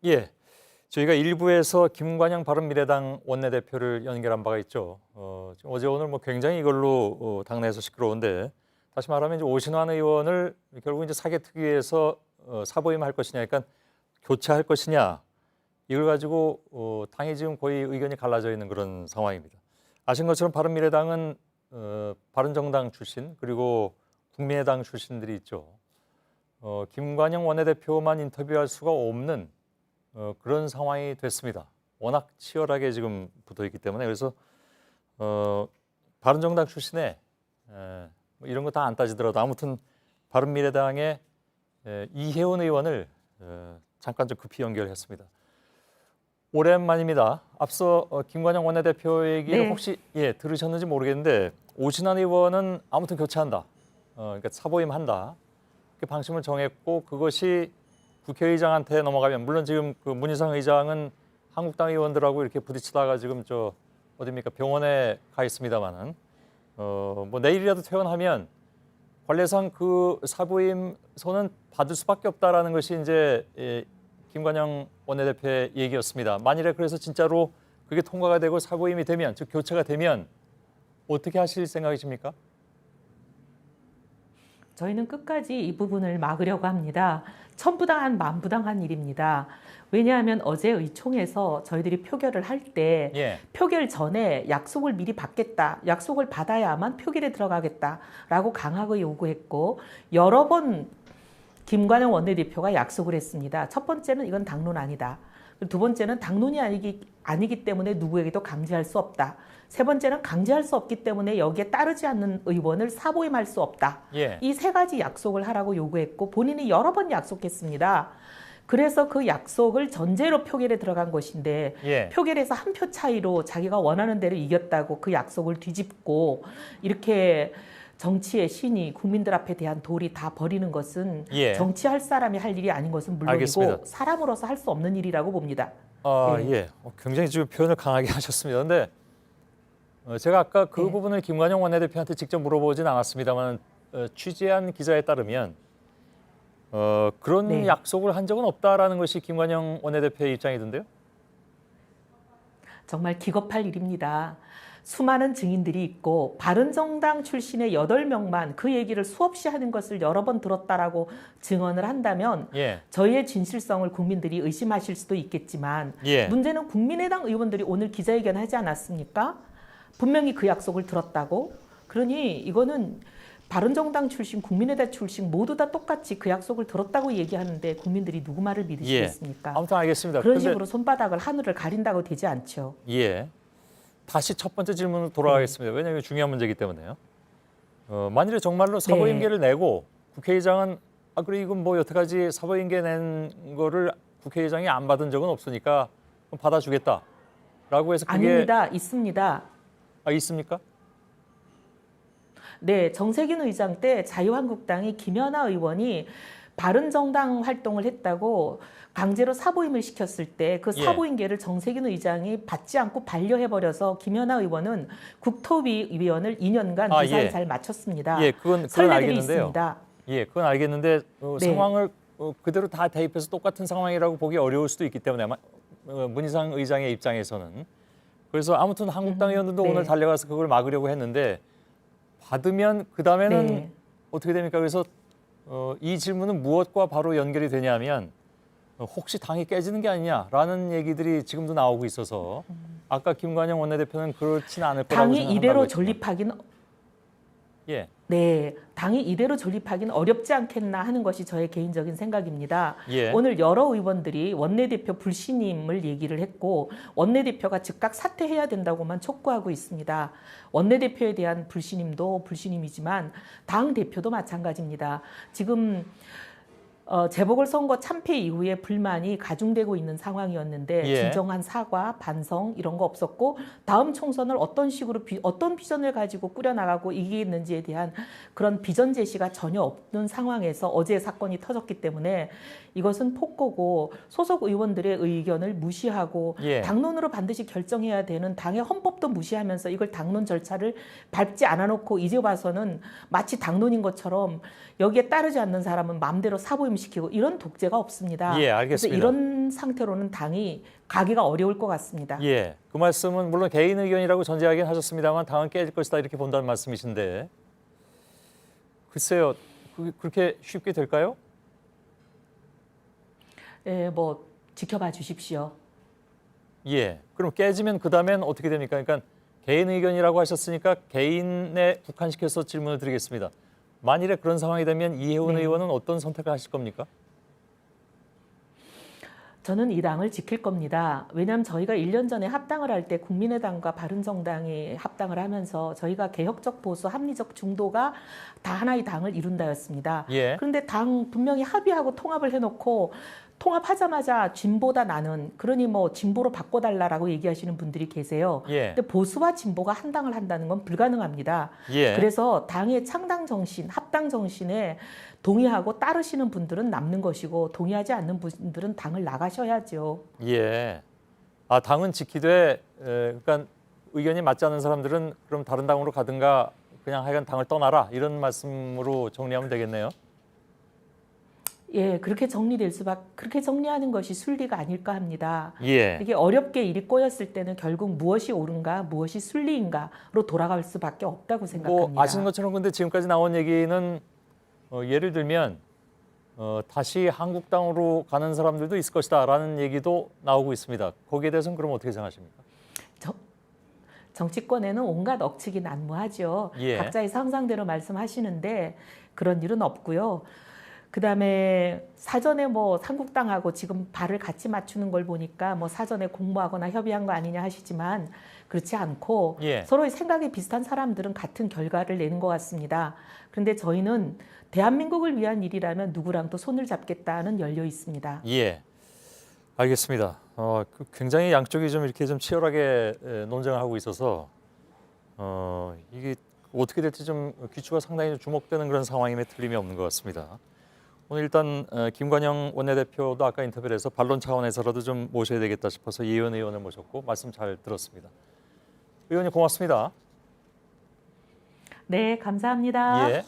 예, 저희가 일부에서 김관영 바른미래당 원내대표를 연결한 바가 있죠. 어제 오늘 뭐 굉장히 이걸로 당내에서 시끄러운데 다시 말하면 이제 오신환 의원을 결국 이제 사개특위에서 사보임할 것이냐, 그러니까 교체할 것이냐 이걸 가지고 당이 지금 거의 의견이 갈라져 있는 그런 상황입니다. 아신 것처럼 바른미래당은 바른정당 출신 그리고 국민의당 출신들이 있죠. 김관영 원내대표만 인터뷰할 수가 없는 그런 상황이 됐습니다. 워낙 치열하게 지금 붙어 있기 때문에 그래서 바른정당 출신의 뭐 이런 거 다 안 따지더라도 아무튼 바른미래당의 이혜원 의원을 잠깐 좀 급히 연결했습니다. 오랜만입니다. 앞서 김관영 원내대표 얘기를 네. 혹시 들으셨는지 모르겠는데 오신환 의원은 아무튼 교체한다. 그러니까 사보임한다. 그 방침을 정했고 그것이 국회의장한테 넘어가면 물론 지금 그 문희상 의장은 한국당 의원들하고 이렇게 부딪히다가 지금 저 어디입니까 병원에 가 있습니다만은 뭐 내일이라도 퇴원하면 관례상 그 사보임 선은 받을 수밖에 없다라는 것이 이제 김관영 원내대표의 얘기였습니다. 만일에 그래서 진짜로 그게 통과가 되고 사보임이 되면 즉 교체가 되면 어떻게 하실 생각이십니까? 저희는 끝까지 이 부분을 막으려고 합니다. 천부당한 만부당한 일입니다. 왜냐하면 어제 의총에서 저희들이 표결을 할 때 표결 전에 약속을 미리 받겠다. 약속을 받아야만 표결에 들어가겠다라고 강하게 요구했고 여러 번 김관영 원내대표가 약속을 했습니다. 첫 번째는 이건 당론 아니다. 두 번째는 당론이 아니기 때문에 누구에게도 강제할 수 없다. 세 번째는 강제할 수 없기 때문에 여기에 따르지 않는 의원을 사보임할 수 없다. 이 세 가지 약속을 하라고 요구했고 본인이 여러 번 약속했습니다. 그래서 그 약속을 전제로 표결에 들어간 것인데 표결에서 한 표 차이로 자기가 원하는 대로 이겼다고 그 약속을 뒤집고 이렇게 정치의 신이 국민들 앞에 대한 도리 다 버리는 것은 정치할 사람이 할 일이 아닌 것은 물론이고 알겠습니다. 사람으로서 할 수 없는 일이라고 봅니다. 굉장히 지금 표현을 강하게 하셨습니다. 그런데 제가 아까 그 부분을 김관영 원내대표한테 직접 물어보진 않았습니다만 취재한 기자에 따르면 그런 약속을 한 적은 없다라는 것이 김관영 원내대표의 입장이던데요? 정말 기겁할 일입니다. 수많은 증인들이 있고 바른정당 출신의 8명만 그 얘기를 수없이 하는 것을 여러 번 들었다라고 증언을 한다면 저희의 진실성을 국민들이 의심하실 수도 있겠지만 문제는 국민의당 의원들이 오늘 기자회견 하지 않았습니까? 분명히 그 약속을 들었다고. 그러니 이거는 바른정당 출신, 국민의당 출신 모두 다 똑같이 그 약속을 들었다고 얘기하는데 국민들이 누구 말을 믿으시겠습니까? 아무튼 알겠습니다. 그런 식으로 손바닥을 하늘을 가린다고 되지 않죠. 다시 첫 번째 질문으로 돌아가겠습니다. 왜냐하면 중요한 문제이기 때문에요. 만일에 정말로 사보임계를 내고 국회의장은 그래 이건 뭐 여태까지 사보임계 낸 거를 국회의장이 안 받은 적은 없으니까 받아주겠다라고 해서 그게 아닙니다. 있습니다. 있습니까? 네, 정세균 의장 때 자유한국당이 김연아 의원이 바른정당 활동을 했다고 강제로 사보임을 시켰을 때 그 사보임계를 정세균 의장이 받지 않고 반려해버려서 김연아 의원은 국토위원을 2년간 무사히 잘 마쳤습니다. 그건 선례들이 알겠는데요. 있습니다. 그건 알겠는데 상황을 그대로 다 대입해서 똑같은 상황이라고 보기 어려울 수도 있기 때문에 문희상 의장의 입장에서는 그래서 아무튼 한국당 의원들도 오늘 달려가서 그걸 막으려고 했는데 받으면 그 다음에는 어떻게 됩니까? 그래서 이 질문은 무엇과 바로 연결이 되냐면 혹시 당이 깨지는 게 아니냐라는 얘기들이 지금도 나오고 있어서 아까 김관영 원내대표는 그렇지는 않을 거라고 당이 생각한다고 이대로 했지만. 존립하기는 당이 이대로 존립하기는 어렵지 않겠나 하는 것이 저의 개인적인 생각입니다. 오늘 여러 의원들이 원내대표 불신임을 얘기를 했고 원내대표가 즉각 사퇴해야 된다고만 촉구하고 있습니다. 원내대표에 대한 불신임도 불신임이지만 당 대표도 마찬가지입니다. 지금 재보궐선거 참패 이후에 불만이 가중되고 있는 상황이었는데 진정한 사과, 반성 이런 거 없었고 다음 총선을 어떤 식으로 어떤 비전을 가지고 꾸려나가고 이기겠는지에 대한 그런 비전 제시가 전혀 없는 상황에서 어제 사건이 터졌기 때문에 이것은 폭거고 소속 의원들의 의견을 무시하고 당론으로 반드시 결정해야 되는 당의 헌법도 무시하면서 이걸 당론 절차를 밟지 않아놓고 이제 와서는 마치 당론인 것처럼 여기에 따르지 않는 사람은 마음대로 사보임 오염시키고 이런 독재가 없습니다. 예, 그래서 알겠습니다. 이런 상태로는 당이 가기가 어려울 것 같습니다. 예, 그 말씀은 물론 개인 의견이라고 전제하긴 하셨습니다만 당은 깨질 것이다 이렇게 본다는 말씀이신데 글쎄요, 그렇게 쉽게 될까요? 예, 뭐 지켜봐 주십시오. 예, 그럼 깨지면 그 다음엔 어떻게 됩니까? 그러니까 개인 의견이라고 하셨으니까 개인에 국한시켜서 질문을 드리겠습니다. 만일에 그런 상황이 되면 이혜원 네. 의원은 어떤 선택을 하실 겁니까? 저는 이 당을 지킬 겁니다. 왜냐하면 저희가 1년 전에 합당을 할 때 국민의당과 바른정당이 합당을 하면서 저희가 개혁적 보수 합리적 중도가 다 하나의 당을 이룬다였습니다. 예. 그런데 당 분명히 합의하고 통합을 해놓고 통합하자마자 진보다 나는 그러니 뭐 진보로 바꿔달라라고 얘기하시는 분들이 계세요. 예. 근데 보수와 진보가 한 당을 한다는 건 불가능합니다. 예. 그래서 당의 창당 정신, 합당 정신에 동의하고 따르시는 분들은 남는 것이고 동의하지 않는 분들은 당을 나가셔야죠. 예. 아, 당은 지키되 그러니까 의견이 맞지 않는 사람들은 그럼 다른 당으로 가든가 그냥 하여간 당을 떠나라 이런 말씀으로 정리하면 되겠네요. 예, 그렇게 그렇게 정리하는 것이 순리가 아닐까 합니다. 예. 이게 어렵게 일이 꼬였을 때는 결국 무엇이 옳은가, 무엇이 순리인가로 돌아갈 수밖에 없다고 생각합니다. 뭐 아시는 것처럼 근데 지금까지 나온 얘기는 예를 들면 다시 한국당으로 가는 사람들도 있을 것이다라는 얘기도 나오고 있습니다. 거기에 대해서는 그럼 어떻게 생각하십니까? 정치권에는 온갖 억측이 난무하죠. 예. 각자의 상상대로 말씀하시는데 그런 일은 없고요. 그다음에 사전에 뭐 한국당하고 지금 발을 같이 맞추는 걸 보니까 뭐 사전에 공모하거나 협의한 거 아니냐 하시지만 그렇지 않고 예. 서로의 생각이 비슷한 사람들은 같은 결과를 내는 것 같습니다. 그런데 저희는 대한민국을 위한 일이라면 누구랑도 손을 잡겠다는 열려 있습니다. 예, 알겠습니다. 굉장히 양쪽이 좀 이렇게 좀 치열하게 논쟁을 하고 있어서 이게 어떻게 될지 좀 귀추가 상당히 주목되는 그런 상황임에 틀림이 없는 것 같습니다. 오늘 일단 김관영 원내대표도 아까 인터뷰를 해서 반론 차원에서라도 좀 모셔야 되겠다 싶어서 이혜원 의원을 모셨고 말씀 잘 들었습니다. 의원님 고맙습니다. 네, 감사합니다. 예.